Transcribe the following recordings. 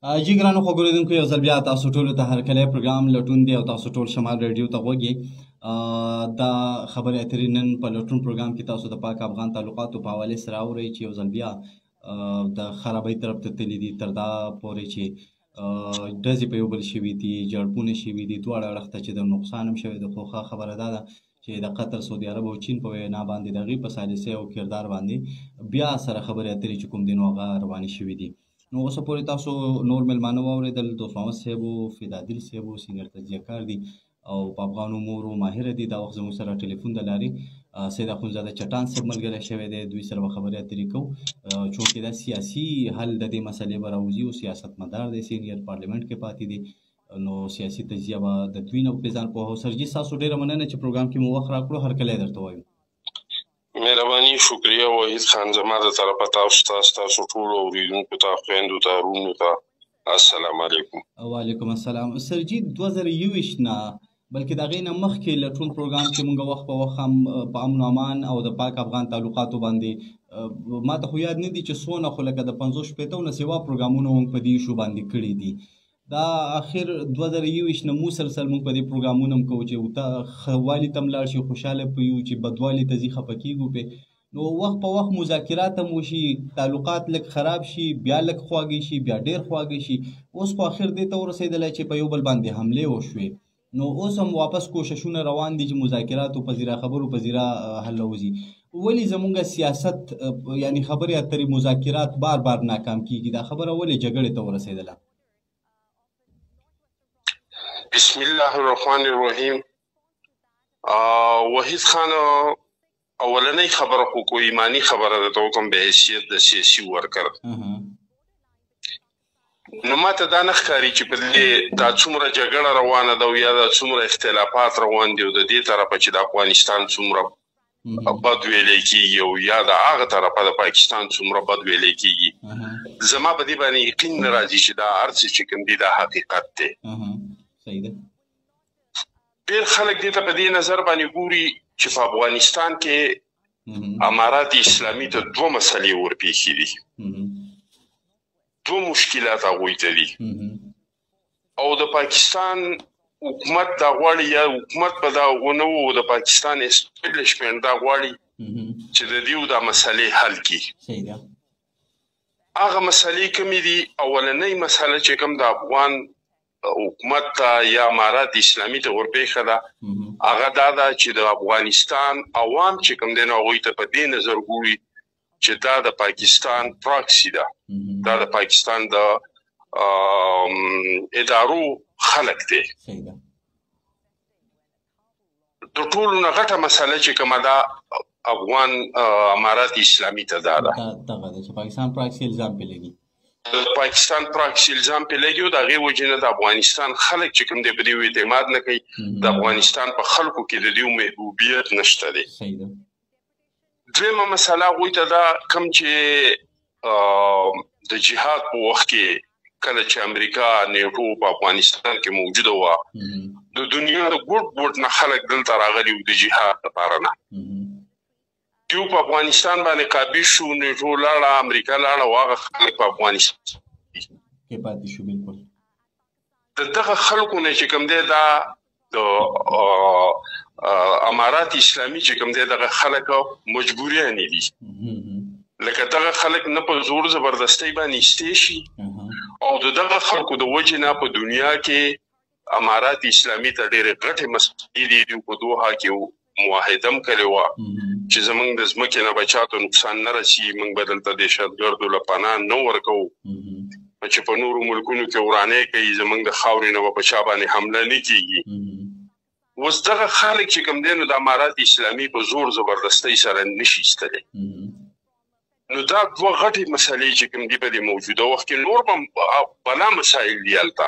جی ګرانو خوږولیدونکو یو ځل بیا تاسو ټولو ته هرکلی پروګرام لټون دی او تاسو ټول شمال ریډیو ته غوږ یې. دا خبرې اترې نن په لټون پروګرام کې تاسو د پاک افغان تعلقاتو په حوالې سره اورئ چې یو ځل بیا د خرابۍ طرف ته تللي دي، تر دا پورې چې ډزې په یو بل شوي دي، جړپونه شوي دي، دواړه اړخ ته چې د نقصان هم شوی د. خو ښه خبره دا ده چې د قطر، سعودي عرب او چین په وینا باندې د هغې په سالسۍ او کردار باندې بیا سره خبرې اترې چې کوم دي نو هغه روانې شوي دي. نو اوسه پورې تاسو نور میلمانه واورېدل، دوست محمد صاحب و، فدادل صاحب و، سینګر تجزیه کار دي او په افغان امورو ماهره دي. دا وخت زموږ سره ټلیفون د لارې سید اخندزاده چټان صاحب ملګری شوی دی، دوی سره به خبرې اترې کوو. چونکې دا سیاسي حل د دې مسلې به راوځي او سیاستمدار دی، سینیئر پارلیمنټ کې پاتې دی، نو سیاسي تجزیه به د دوی نه په ځان پوهه. سرجي ستاسو ډېره مننه چې پروګرام کې مو وخت راکړو، هرکلی درته وایم. مهرباني، شکریه وحید خان. زما د طرفه تاسو ټولو اورېدونکو ته، خویندو ته، وروڼو ته السلام علیکم. وعلیکم السلام. سرجي 2021 نه بلکې د هغې نه مخکې لټون پروګرام کې مونږ وخت په وخت هم په امن و امان او د پاک افغان تعلقاتو باندې ما ته خو یاد نه دي چې څونه، خو لکه د 50-60 نه سوا پروګرامونه مونږ په دې ایشو باندې کړي دي. دا اخر 2021 نه مسلسل مونږ په دې پروګرامونه هم کوو چې ښه والي ته هم لاړ شي، خوشحاله په یو چې بدوالي ته ځي خفه کېږو پې. نو وخت په وخت مذاکرات هم وشي، تعلقات لږ خراب شي، بیا لږ خواږه شي، بیا ډېر خواږه شي. اوس خو اخر دې ته ورسېدلی چې په یو بل باندې حملې وشوې. نو اوس هم واپس کوششونه روان دي چې مذاکراتو په زیره، خبرو په زیره حل وځي. ولې زمونږ سیاست یعنی خبرې اترې مذاکرات بار بار ناکام کېږي؟ دا خبره ولې جګړې ته ورسېدله؟ بسم الله الرحمن الرحیم. وحید خان، اولنۍ خبره خو کو ایمانی خبره ده ته وکړم په حیثیت د سیاسي ورکر. نو ماته دا نه ښکاري چې په دې دا څومره جګړه روانه ده او یا دا څومره اختلافات روان دي او د دې طرفه چې د افغانستان څومره بد ویلی کېږي او یا د هغه طرفه د پاکستان څومره بد ویلی کېږي. زما په دې باندې یقین نه راځي چې دا هر څه چې کوم دي دا حقیقت دی. ډېر خلک دې ته په دې نظر باندې ګوري چې په افغانستان کې امارات اسلامي ته دوه مسلې ورپېښې دي، دوه مشکلات هغوی ته دي، او د پاکستان حکومت دا غواړي یا حکومت به دا ونه و، د پاکستان اسټبلشمنټ دا غواړي چې د دې دا مسلې حل کړي. هغه مسلې کومې دي؟ اولنۍ مسله چې کوم د افغان حکومت ته یا امارات اسلامي ته ورپېښه ده هغه دا ده چې د افغانستان عوام چې کوم دی نو هغوی ته په دې نظر ګوري چې دا د پاکستان پراکسي ده، دا د پاکستان د ادارو خلک دی. د ټولو نه غټه مسله چې کومه ده افغان امارات اسلامي ته دا ده چې پاکستان پراکسي الزام پې لګي، د پاکستان پراکسي الزام پې لګي او د هغې وجې نه د افغانستان خلک چې کوم دی په دې اعتماد نه کوي. د افغانستان په خلکو کې د دې محبوبیت نشته دی. دویمه مسله هغوی ته دا کوم چې د جهاد په وخت کې کله چې امریکا نیټو په افغانستان کې موجوده وه، د دنیا د ګوټ نه خلک دلته راغلي وو د جهاد لپاره نه. دوی په افغانستان باندې قابض شو، نیټو لاړه، امریکا لاړه او هغه خلک په افغانستان کې پاتې شو. بالکل د دغه خلکو نه چې کوم دی دا د امارات اسلامي چې کوم دی دغه خلک مجبوریانې دي، لکه دغه خلک نه په زور زبردستۍ باندې ایستې شي او د دغه خلکو د وجې نه په دنیا کې امارات اسلامي ته ډېرې غټې مسلې دي. دوی په دوحه کې معاهده هم کړې وه چې زموږ د ځمکې نه به چاته نقصان نه رسي، موږ به دلته دهشتګردو له پناه نه ورکوو، چې په نورو ملکونو کې ورانۍ کوي، زموږ د خاورې نه به په چا باندې حمله نه کېږي. اوس دغه خلک چې کوم دی نو د امارات اسلامي په زور زبردستۍ سره نشي ایستلی. نو دا دوه غټې مسلې چې کوم دي په دې موجوده وخت کې، نور به بلا مسایل دي هلته،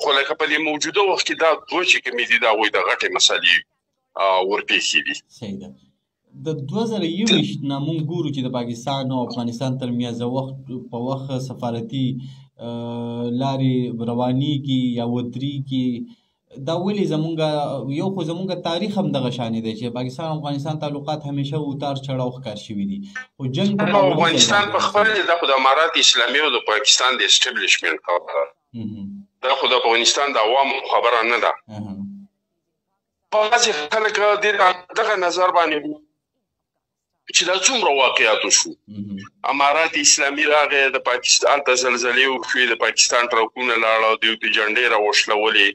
خو لکه په دې موجوده وخت کې دا دوه چې کومې دي د هغوی د غټې مسلې ورپېښې دي. صحیح ده. د 2021 نه مونږ ګورو چې د پاکستان او افغانستان ترمنځ وخت په وخت سفارتي لارې روانېږي یا ودرېږي. دا ولې زمونږ یو خو زمونږ تاریخ هم دغه شانې دی چې پاکستان او افغانستان تعلقات همیشه اتار چړاو ښکار شوي دي خو جنګ په افغانستان په خپل د امارات اسلامي او د پاکستان د اسټابلیشمنت خبره دا خو د افغانستان د عوامو خبره نه ده. بعضې خلک دغه نظر باندې چې دا څومره واقعاتو شو. امارات اسلامي راغی د پاکستان ته زلزلې وشوې د پاکستان ټرکونه لاړه او دوی ته جنډې راوشلولې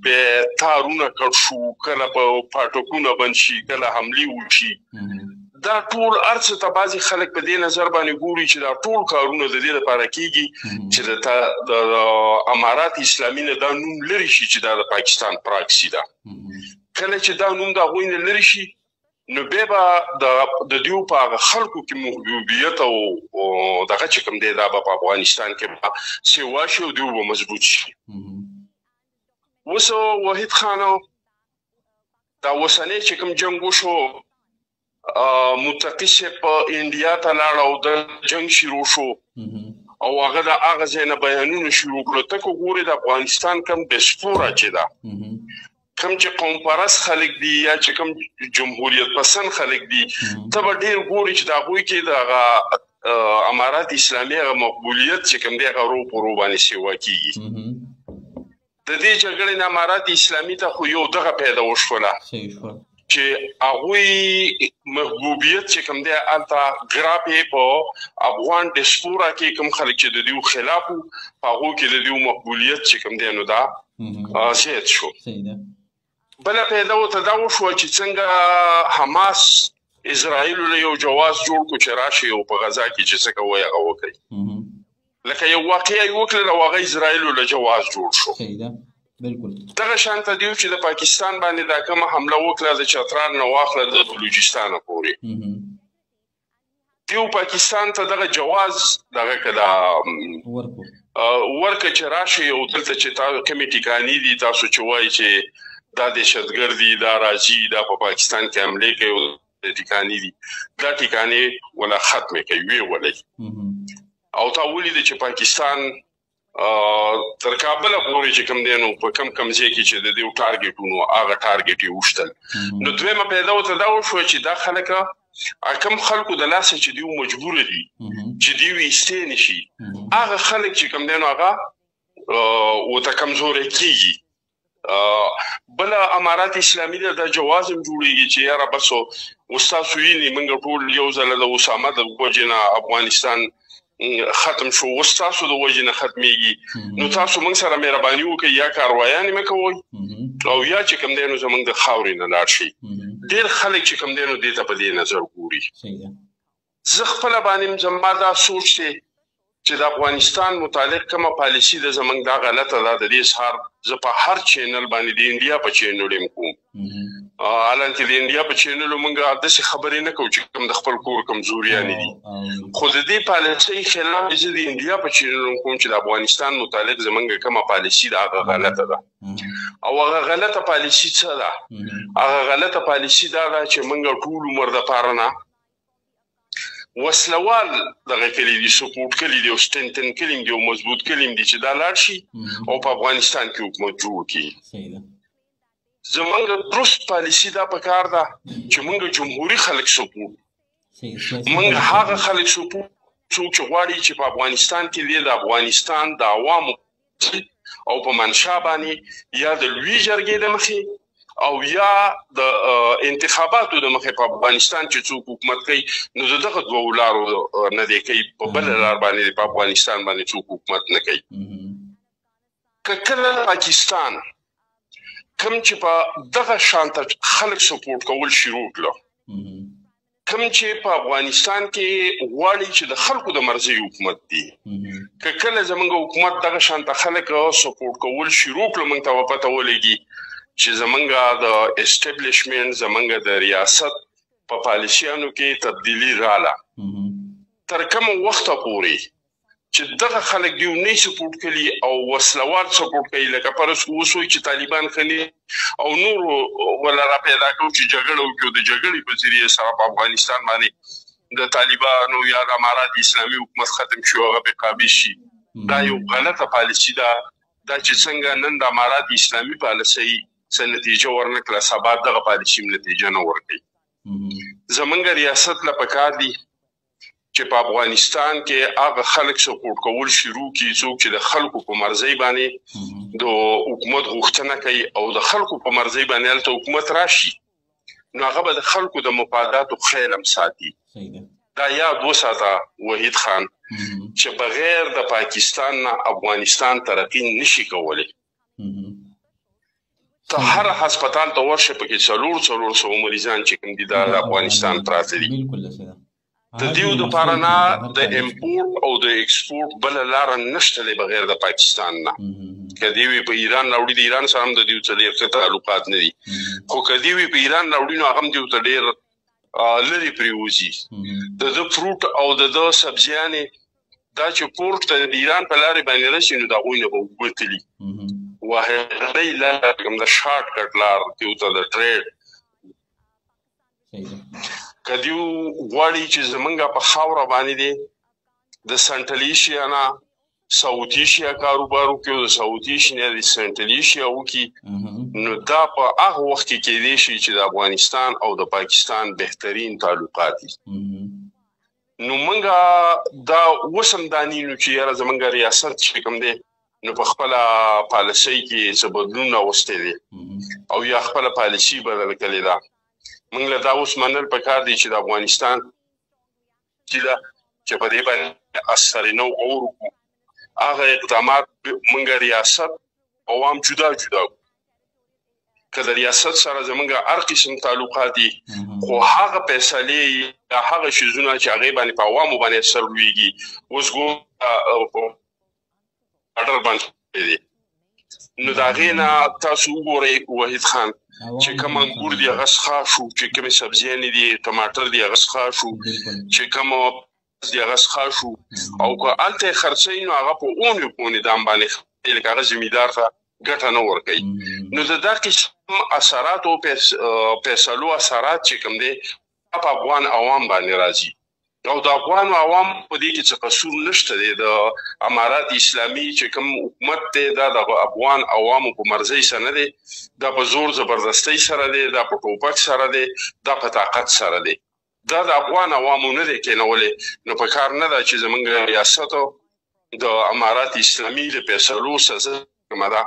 بیا تارونه کټ شو کله په پاټکونه بند شي کله حملې وشي. دا ټول ارڅ ته بعضې خلک په دې نظر باندې ګوري چې دا ټول کارونه د دې لپاره کیږي چې د امارات اسلامي نه دا نوم لرې شي چې دا د پاکستان پراکسي ده. کله چې دا نوم د هغوی نه لرې شي نو بیا به د دوی په هغه خلکو کې محبوبیت او دغه چې کوم دی دا به په افغانستان کې به سیوا شي او دوی به مضبوط شي. اوس وحید خان دا اوسنی چې کوم جنګ وشو متقي صاحب په انډیا ته لاړ او د جنګ شروع شو او هغه د هغه ځای نه بیانونه شروع کړل. ته که ګورې د افغانستان کوم ډسپورا چې ده کوم چې قوم پرست خلک دي یا چې کوم جمهوریت پسند خلک دي ته به ډېر ګوري چې د هغوی کې د امارات اسلامي هغه مقبولیت چې کوم دی هغه رو په رو باندې سیوا کېږي. د دې جګړې نه امارات اسلامي ته خو یو دغه پیدا وشوله چې هغوی محبوبیت چې کوم دی هلته ګراپې په افغان ډسپورا کې کوم خلک چې د دوی خلاف وو په هغو کې د دوی مقبولیت چې کوم دی نو دا زیات شو. بله پیدا ورته دا وشوه چې څنګه حماس اسرائیلو له یو جواز جوړ کړو چې راشي او په غزا کې چې څه کوی هغه وکړي. لکه یو واقعه یې وکړله او هغه اسرائیلو له جواز جوړ شو. دغه شان ته دیو چې د پاکستان باندې دا کومه حمله وکړه د چترال نه واخله د بلوچستانه پورې دیو پاکستان ته دغه جواز دغه کړه ورکه چې راشي او دلته چې کومې ټیکانې دي تاسو چې وایي چې دا دهشتګرد دي دا راځي دا په پاکستان کې حملې کوي او د ټیکانې دي دا ټیکانې ولا ختمې کوي ویې ولئ او تا ولیدې چې پاکستان تر کابله پورې چې کوم دی نو په کم ځای کې چې د دې ټارګېټونو هغه ټارګېټ یې وشتل. نو دویمه پیدا ورته دا وشوه چې دا خلک کوم خلکو د لاسه چې دوی مجبوره دي چې دوی ایستې نه شي هغه خلک چې کوم دی نو هغه ورته کمزوری کېږي. بله امارات اسلامي د جواز هم جوړېږي چې یاره بس اوس تاسو وینئ موږ ټول یو ځله د اسامه د وجې نه افغانستان ختم شو اوس تاسو د وجې نه ختمېږي نو تاسو موږ سره مهرباني وکړئ یا کاروایانې مه کوئ او یا چې کوم دی نو زموږ د خاورې نه لاړ شي. ډېر خلک چې کوم دی نو دې ته په دې نظر ګوري. زه خپله باندې زما دا سوچ دی چې د افغانستان متعلق کومه پالیسي ده زموږ دا غلطه ده. د دې اظهار زه په هر چینل باندې د انډیا په چینل هم کوم حالانکه د انډیا په چینلو موږ داسې خبرې نه کوو چې کوم د خپل کور کمزوریانې دي خو د دې پالیسۍ خلاف زه د انډیا په چینل هم کوم چې د افغانستان متعلق زموږ کومه پالیسي ده هغه غلطه ده او هغه غلطه پالیسي څه ده؟ هغه غلطه پالیسي دا ده چې موږ ټول عمر دپاره نه وسلوال دغه کلی دي سپورټ کلی دي او ستنتن کلی دي او مضبوط کلی دي چې دا لاړ شي او په افغانستان کې حکومت جوړ کړي. زموږ درست پالیسي دا پکار ده چې موږ جمهوري خلک سپورټ موږ هغه خلک سپورټ څوک چې غواړي چې په افغانستان کې د افغانستان د عوامو او په منشا باندې یا د لوی جرګې د مخې او یا د انتخاباتو د مخې په افغانستان چې څوک حکومت کوي نو د دغه دوو لارو نه دی کوي په بله لار باندې په افغانستان باندې څوک حکومت نه کوي. که کله پاکستان کوم چې په دغه شانته خلک سپورټ کول شروع کړه کوم چې په افغانستان کې غواړي چې د خلکو د مرضي حکومت دی که کله زموږ حکومت دغه شانته خلک سپورټ کول شروع کړه موږ ته پته ولګي چې زمونږ د اسټابلیشمنټ زمونږ د ریاست په پالیسیانو کې تبدیلی رااله تر کوم وخته پورې چې دغه خلک دیو نه سپورټ کوي او وسلوال سپورټ کوي لکه پرس اوس وایي چې طالبان خلي او نور ولا را پیدا کوي چې جګړه وکړي د جګړې په ذریعه سره په افغانستان باندې د طالبانو یا د امارات اسلامي حکومت ختم شي او هغه به قابض شي دا یو غلطه پالیسي ده دا چې څنګه نن د امارات اسلامي پالیسۍ څه نتیجه ورنکړه سبا دغه پالیسي نتیجه نه ورکوي. زمونږ ریاست له پکار دي چې په افغانستان کې هغه خلک سپورټ کول شروع کړي څوک چې د خلکو په مرضی باندې د حکومت غوښتنه کوي او د خلکو په مرضی باندې هلته حکومت راشي، نو هغه به د خلکو د مفاداتو خیال هم ساتي. دا یاد وساته وحید خان چې بغیر د پاکستان نه افغانستان ترقی نشي کولی. ته هر هسپتال ته ورشه پکې 400 مریضان چې کوم دي د افغانستان پراته دي. د دیو د پاره نه د امپورټ او د ایکسپورټ بل لار نشته بغیر د پاکستان نه. کدی وی په ایران راوړي د ایران سره هم د دیو څخه ډېر تعلقات نه دي، خو کدی وی په ایران راوړي نو هغه هم دیو ته ډېر لري پریوزي. د فروټ او د سبزیانې دا چې پورټ ته د ایران په لارې باندې راشي نو دا غوینه به وګټلی وهغه لار کوم د شارټ کټ لار دیو ته د ټریډ کدیو غواړي چې زمونږ په خاوره باندې دی د سنټرل ایشیا نه ساوث ایشیا کاروبارو کې او د ساوث ایشیا نه د سنټرل ایشیا وکي، نو دا په هغه وخت کې کېدای شي چې د افغانستان او د پاکستان بهترین تعلقات دي. نو مونږه دا وسم دانینو چې یاره زمونږ ریاست چې کوم دی نو په خپل پالیسۍ کې څه بدلون راوستی دی او یا خپل پالیسي بدل کړې ده. موږ له دا اوس منل پکار دي چې د افغانستان چې په دې باندې اثر نه وغورو هغه اقدامات موږ ریاست عوام جدا جدا که د ریاست سره زموږ هر قسم تعلقات دي، خو هغه فیصلې یا هغه شیزونه چې هغې باندې په عوامو باندې اثر لویږي اوس اډر باندې دی. نو د هغې نه تاسو وګورئ وحید خان چې کوم انګور دي هغه څښا شو، چې کومې سبزیانې دي ټماټر دي هغه څښا شو، چې کوم دي هغه څښا شو، او که هلته یې خرڅوي نو هغه په اونیو دام باندې لکه هغه زمیندار ته ګټه نه ورکوي. نو د دا قسم اثرات او فیصلو اثرات چې کوم دی په افغان عوام باندې راځي او د افغان عوام په دې کې څه قصور نشته دی. د امارات اسلامي چې کوم حکومت دی دا د افغان عوامو په مرضۍ سره نه دی، دا په زور زبردستۍ سره دی، دا په ټوپک سره دی، دا په طاقت سره دی. دا د افغان عوامو نه دی کېنولی. نو په کار نه ده چې زموږ ریاست د امارات اسلامي د فیصلو سزا کومه ده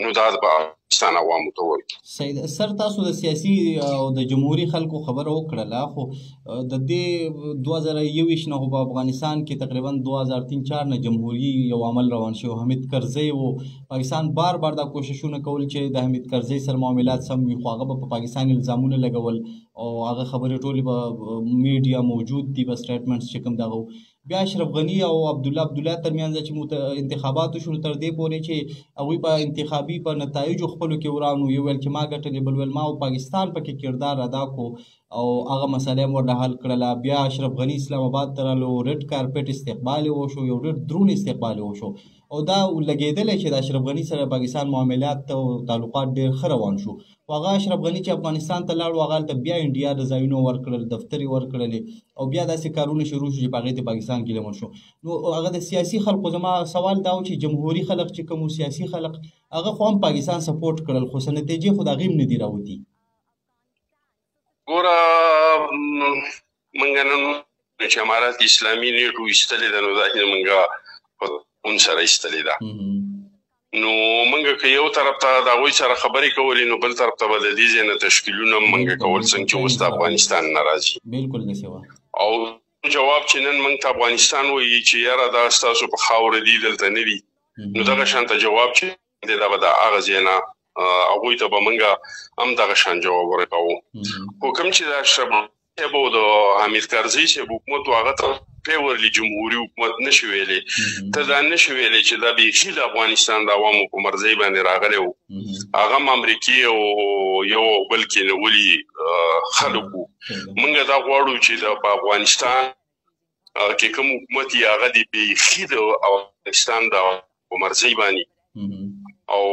نو دا د پاکستان عوامو ته وایي. صحیح ده. سر تاسو د سیاسي او د جمهوري خلکو خبره وکړله، خو د دې 2021 نه په افغانستان کې تقریبا 2003-4 نه جمهوري یو عمل روان شو. حمید کرزی و پاکستان بار دا کوششونه کول چې د حمید کرزی سره معاملات سم وي، خو هغه په پاکستان الزامونه لګول او هغه خبرې ټولې په میډیا موجود دي، په سټیټمنټس چې کوم دغه. بیا اشرف غني او عبدالله ترمنځ چې انتخابات شروع تر دې پورې چې هغوی په انتخابي په نتایجو خپلو کې ورانو، یو ویل چې ما ګټلې، بل ویل ما او پاکستان پکې کردار ادا کو او هغه مسله هم ورته حل کړله. بیا اشرف غني اسلام آباد ته رالو، ریډ کارپیټ استقبال یې وشو، یو ډېر دروند استقبال یې وشو او دا لګېدلی چې د اشرف غني سره پاکستان معاملات او تعلقات ډېر ښه روان شو. خو هغه اشرف غني چې افغانستان ته لاړ هغه هلته بیا انډیا د ځایونه ورکړل، دفتر یې ورکړلې او بیا داسې کارونه شروع شو چې په هغې ته پاکستان کې لمن شو. نو هغه د سیاسي خلکو زما سوال دا و چې جمهوري خلق چې کوم سیاسي خلق هغه خو هم پاکستان سپورټ کړل، خو څه نتیجې خو د هغې هم نه دي راوتي. ګوره موږ نن چې امارات اسلامي نیټو ایستلې ده نو دا موږ اون سره ایستلې ده. نو موږ که یو طرف ته د هغوی سره خبرې کولې نو بل طرف ته به د دې ځای نه تشکیلونه موږ کول څنګه چې اوس د افغانستان نه راځي. بالکل داسې وه. او جواب چې نن موږ ته افغانستان وایي چې یاره دا ستاسو په خاوره دي دلته نه دي، نو دغه شانته جواب چې دی دا به د هغه ځای نه هغوی ته به موږ هم دغه شان جواب ورکوو. خو کوم چې د اشرف صاحب او د حمید کرزي صاحب حکومت و هغه ته پیورلی جمهوري حکومت نشي ویلی. ته دا نشي ویلی چې دا بیخي د افغانستان د عوامو په مرضۍ باندې راغلی و. هغه هم امریکې او یو بل کې نیولي خلک وو. موږ دا غواړو چې په افغانستان کې کوم حکومت یې هغه د بیخي د افغانستان د په مرضۍ باندې او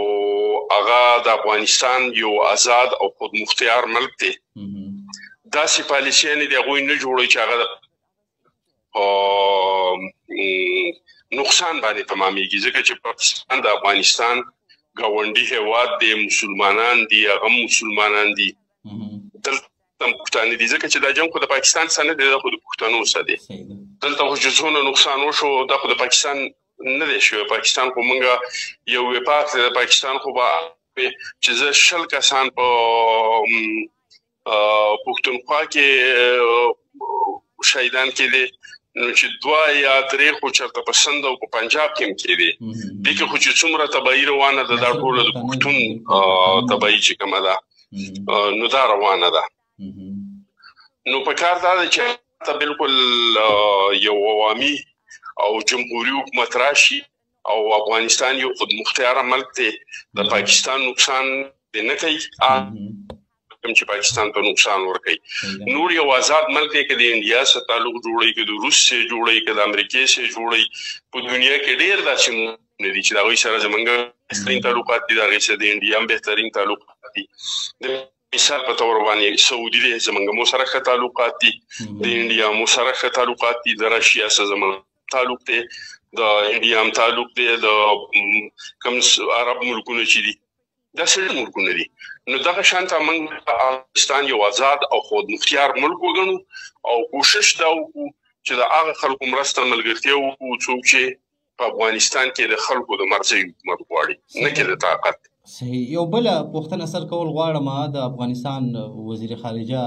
هغه د افغانستان یو آزاد او خودمختار ملک دی. داسې پالیسیانې د هغوی نه جوړوي چې هغه نقصان باندې تمامېږي، ځکه چې پاکستان د افغانستان ګاونډي هېواد دی، مسلمانان دي، هغه مسلمانان دي، دلته پښتانه دي، ځکه چې دا جنګ خو د پاکستان سره نه دی، دا خو د پښتنو سره دی. دلته خو چې څونه نقصان وشو دا خو د پاکستان نه دی شوی. پاکستان خو مونږ یو وفاق دی، د پاکستان خو به چې زه 10 کسان په پښتونخوا کې شهیدان کېدي، نو چې 2 یا 3 خو چېرته په سند او په پنجاب کې هم کېدي. دې کې خو چې څومره تباهي روانه ده، دا ټوله د پښتون تباهي چې کومه ده نو دا روانه ده. نو په کار دا ده چې ته بالکل یو عوامي او جمهوري حکومت راشي او افغانستان یو خود مختار ملک دی، د پاکستان نقصان دی نه کوي کوم چې پاکستان ته نقصان ورکوي. نور یو آزاد ملک دی، که د انډیا سره تعلق جوړوي، که د روس سره جوړوي، که د امریکې سره جوړوي. په دنیا کې ډېر داسې ملکونه دي چې د هغوی سره زموږ بهترین تعلقات دي، د هغې سره د انډیا هم بهترین تعلقات دي. د مثال په طور باندې سعودي دی، زموږ مو سره ښه تعلقات دي، د انډیا مو سره ښه تعلقات دي، د راشیا سره زموږ تعلق دی، د انډیا هم تعلق دی، د کوم عرب ملکونه چې دي دا سړي ملکونه دي. نو دغه شانته موږ افغانستان یو آزاد او خود مختار ملک وګڼو او کوشش دا وکړو چې د هغه خلکو مرسته ملګرتیا وکړو څوک چې په افغانستان کې د خلکو د مرضي حکومت غواړي، نه کې د طاقت. صحیح. یو بله پوښتنه سر کول غواړم، د افغانستان وزیر خارجه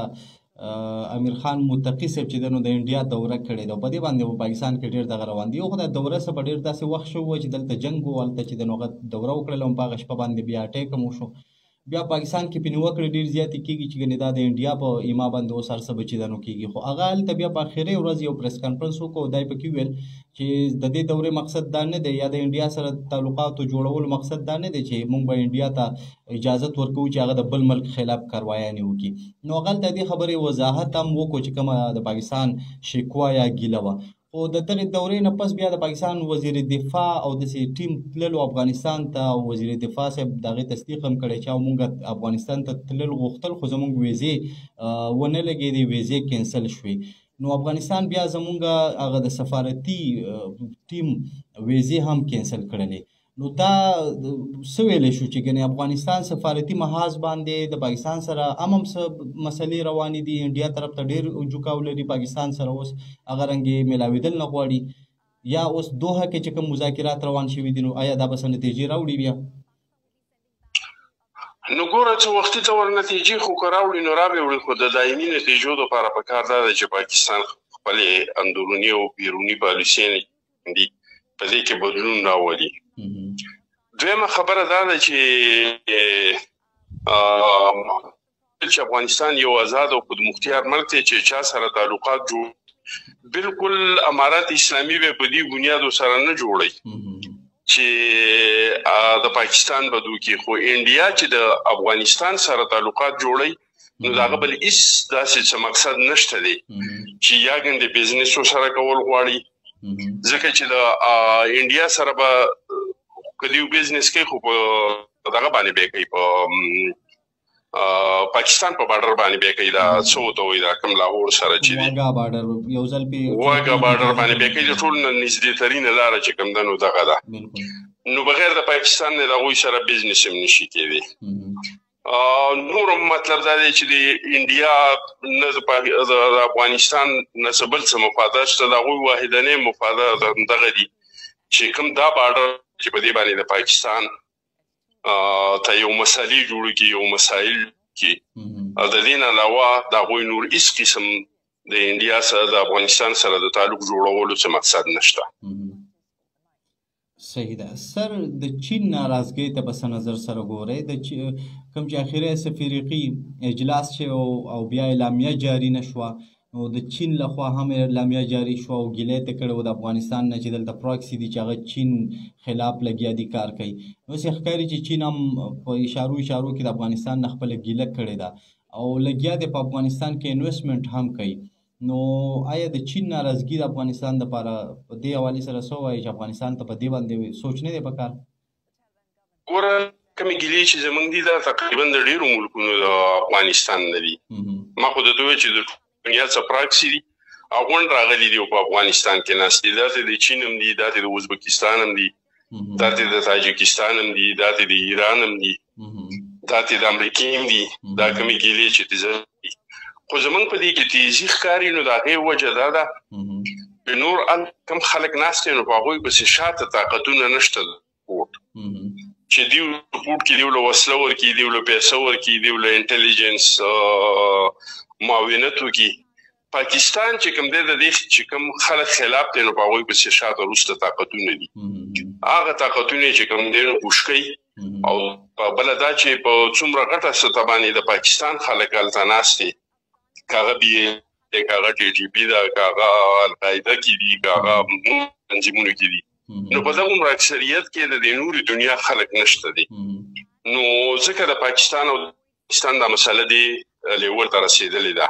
امیر خان متقي صاحب چې د انډیا دوره کړې ده، په دې باندې په پاکستان کې ډېر دغه روان دي. خو د دوره څخه په ډېر داسې وخت شو چې دلته جنګ و، هلته چې د هغه دوره وکړله په هغه شپه باندې بیا اټیک هم وشو. بیا پاکستان کې په نیوکړې ډېر زیاتې کېږي چې ګنې دا د انډیا په ایما باندې اوس هر څه بچیدنو کېږي. خو هغه هلته بیا په اخرې ورځ یو پریس کانفرنس وکړو، دی پکې ویل چې د دې دورې مقصد دا نه دی، یا د انډیا سره تعلقاتو جوړولو مقصد دا نه دی چې موږ به انډیا ته اجازت ورکوو چې هغه د بل ملک خلاف کاروایانې وکړي. نو هغه د دې خبرې وضاحت هم وکړو چې کومه د پاکستان شکوا یا ګیله وه. خو د دغې دورې نه پس بیا د پاکستان وزیر دفاع او داسې ټیم تللو افغانستان ته، او وزیر دفاع صاحب د هغې تصدیق هم کړی چې موږ افغانستان ته تلل غوښتل خو زموږ ویزې ونه لګېدې، ویزې کینسل شوې. نو افغانستان بیا زموږ هغه د سفارتي ټیم ویزې هم کینسل کړلې. نو دا څه ویلی شو چې ګنې افغانستان سفارتي محاذ باندې د پاکستان سره هم څه مسلې روانې دي، انډیا طرف ته ډېر جوکاو لري، پاکستان سره اوس هغه رنګې میلاوېدل نه غواړي، یا اوس دوحه کې چې کوم مذاکرات روان شوي دي نو آیا دا به څه نتیجې راوړي بیا؟ نو ګوره څه وختي ډول نتیجې خو که راوړي نو راوړي، خو د دایمي نتیجو دپاره پکار دا ده چې پاکستان خپلې اندروني او بیروني پالیسۍ دي په دې کې بدلون راولي. دویمه خبره دا ده چې افغانستان یو آزاد او خود مختار ملک دی چې چا سره تعلقات جوړ، بالکل امارات اسلامي به په دې بنیادو سره نه جوړي چې د پاکستان بدو کې. خو انډیا چې د افغانستان سره تعلقات جوړي نو د هغه بل هېڅ داسې څه مقصد نشته دی چې یا ګنې بزنس ورسره کول غواړي، ځکه چې د انډیا سره به که دیو بزنس کوي خو په دغه باندې به کوي، په پاکستان په بارډر باندې به کوي، دا څه ورته وایي دا کوم لاهور سره چې دی واګا بارډر، یو ځل واګا بارډر باندې به کوي، د ټول نه نږدې ترینه لاره چې کوم ده نو دغه ده. نو بغیر د پاکستان نه د هغوی سره بزنس هم نشي کېدی. نور مطلب دا دی چې د انډیا نه د افغانستان نه څه بل څه مفادات شته، د هغوی واحدنۍ مفادات دغه دي چې کوم دا بارډر چې په دې باندې د پاکستان ته یو مسالې جوړ کړي، یو مسایل کړي، او د دې نه علاوه د هغوی نور هېڅ قسم د انډیا سره د افغانستان سره د تعلق جوړولو څه مقصد نشته. صحیح ده. سر د چین ناراضګۍ ته په څه نظر سره ګورئ؟ د کوم چې اخري سفیرقي اجلاس چې او بیا اعلامیه جاري نه شوه، نو د چین لخوا هم اعلامیه جاري شوه او ګیله یې کړې وه د افغانستان نه چې دلته پراکسي دي چې هغه چین خلاف لګیا دي کار کوي. اوس یې ښکاري چې چین هم په اشارو کې د افغانستان نه خپله ګیله کړې ده او لګیا دی په افغانستان کې انویسټمنټ هم کوي. نو آیا د چین ناراضګي د افغانستان دپاره په دې حوالې سره څه وایي چې افغانستان ته په دې باندې سوچ نه دی پکار؟ ګوره کومې ګیلې چې زموږ دي دا تقریبا د ډېرو ملکونو د افغانستان نه دي. ما خو درته وویل چې د دنیا څه پراکسي دي غونډ راغلي دي په افغانستان کې ناست دي، داسې د چین هم دي، داسې د ازبکستان هم دي، داسې د تاجکستان هم دي، داسې د ایران هم دي، داسې د امریکې هم دي. دا کومې ګیلې چې دي خو زمونږ په دې کې تیزي ښکاري، نو د هغې وجه دا ده چې نور کم خلک ناست دي نو په هغوی پسې شاته طاقتونه نشته چې دیو رپورټ کې دیو له وسله ورکړي، دیو له پیسه ورکړي، دیو له انټلیجنس معاونت وکړي. پاکستان چې کوم دی د دې چې کوم خلک خلاف دی نو په هغوی پسې شاته وروسته طاقتونه دي. هغه طاقتونه چې کوم دی نو پوش کوي. او په بله دا چې په څومره غټه سطح باندې د پاکستان خلک هلته ناست دي، که هغه BA، که هغه TTP ده، که هغه القاعده کې دي، که هغه تنظیمونو کې دي، نو په دغه اکثریت کې د نورې دنیا خلک نشته دي. نو ځکه د پاکستان او پاکستان دا مسله دی لیول ته رسېدلې ده.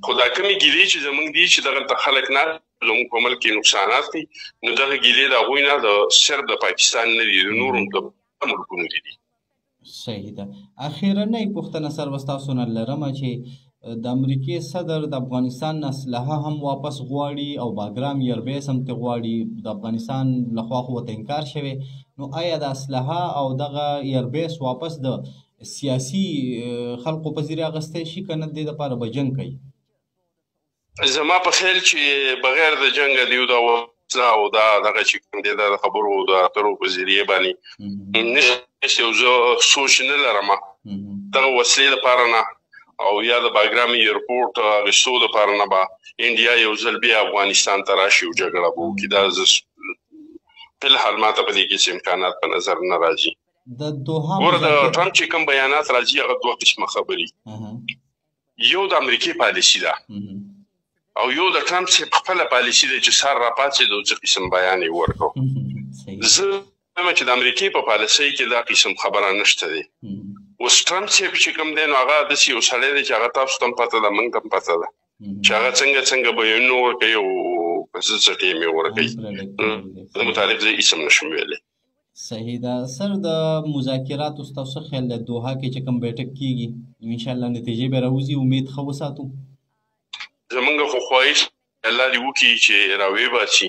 خو دا کومې ګیلې چې زموږ دي چې دغلته خلک نه زموږ په ملک کې نقصانات دي، نو دغه ګیلې د هغوی نه د صرف د پاکستان نه دي، د نورو د ملکونو دي. صحیح ده. اخیرنۍ پوښتنه سر به ستاسو نه لرمه چې د امریکې صدر د افغانستان اسلحه هم واپس غواړي او باګرام ایربیس هم ترې غواړي، د افغانستان لخوا خو ورته انکار شوی. نو آیا د اسلحه او دغه ایربیس واپس د سیاسي خلقو په ذریعه اخیستی شي که نه د دې دپاره به جنګ کوي؟ زما په خیال چې بغیر د جنګه دیو دا وسله او دا دغه چې کوم دی دا د خبرو او د اترو په ذریعه باندې نشته. او زه سوچ نه لرم دغه وسلې لپاره نه او یا د باګرام ایرپورټ اخیستو لپاره نه به انډیا یو ځل بیا افغانستان ته راشي او جګړه به وکړي. دا فلحال ماته په دې کې څه امکانات په نظر نه راځي. ګوره د ټرمپ چې کوم بیانات راځي هغه دوه قسمه خبرې، یو د امریکې پالیسي ده او یو د ټرمپ چې خپله پالیسي ده چې سهار راپاڅېد او څه قسم بیان یې ورکړو. زه وایم چې د امریکې په پالیسۍ کې دا قسم خبره نشته دی. اوس ټرمپ صاحب چې کوم دی نو هغه داسې یو سړی دی چې هغه تاسو ته هم پته ده، موږ ته هم پته ده چې هغه څنګه بیانونه ورکوي او په څه څه ټیم یې ورکوي. د متعلق زه هېڅ هم نشم ویلی. صحیح ده. سر د مذاکراتو ستاسو خیال د دوحه کې چې کوم بیټک کېږي انشاءالله نتیجې به راوځي، امید ښه وساتو؟ زمونږ خو خواهش الله دې وکړي چې راویباسي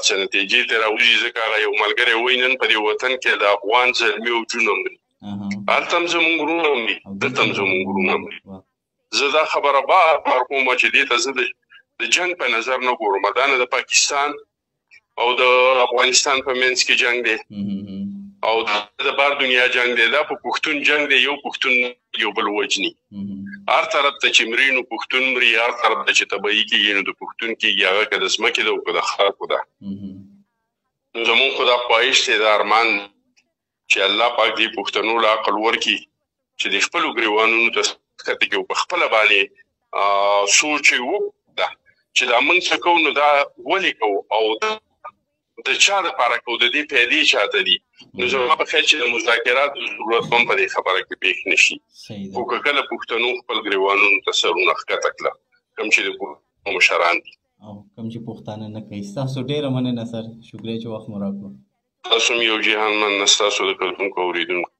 چې نتیجې ته راوځي، ځکه هغه یو ملګری وایي نن په دې وطن کې د افغان زلمي وجونه مري، هلته هم زموږ وروڼه مري، دلته هم زموږ وروڼه مري. زه دا خبره بار کوم چې دې ته زه د جنګ په نظر نه ګورم. دا نه د پاکستان او د افغانستان په منځ کې جنګ دی او د بار دنیا جنګ دی، دا په پښتون جنګ دی، یو پښتون یو بل وجني. هر طرف ته چې مري نو پښتون مري، هر طرف ته چې تبعي کېږي نو د پښتون کېږي، هغه که د ځمکې ده او که د خلکو ده. نو زمونږ خو دا خواهش دی، دا ارمان چې الله پاک دې پښتنو له عقل ورکړي چې د خپلو ګریوانونو ته ښکته کړي او په خپله باندې سوچ یې وکړه چې دا موږ څه کوو نو دا ولې کوو او د چا دپاره کوو، د دې پیدې چاته دي. نو زما په خیال چې د مذاکراتو ضرورت هم په دې خبره کې پېښ نه شي. خو که کله پښتنو خپل ګریوانونو ته سرونه ښکته کړه کوم چې د مشران دي او کوم چې پښتانه نه کوي. ستاسو ډېره مننه سر، شکریه چې وخت مو راکړو. تاسو هم یو جهان مننه ستاسو د کتونکو اورېدونکو.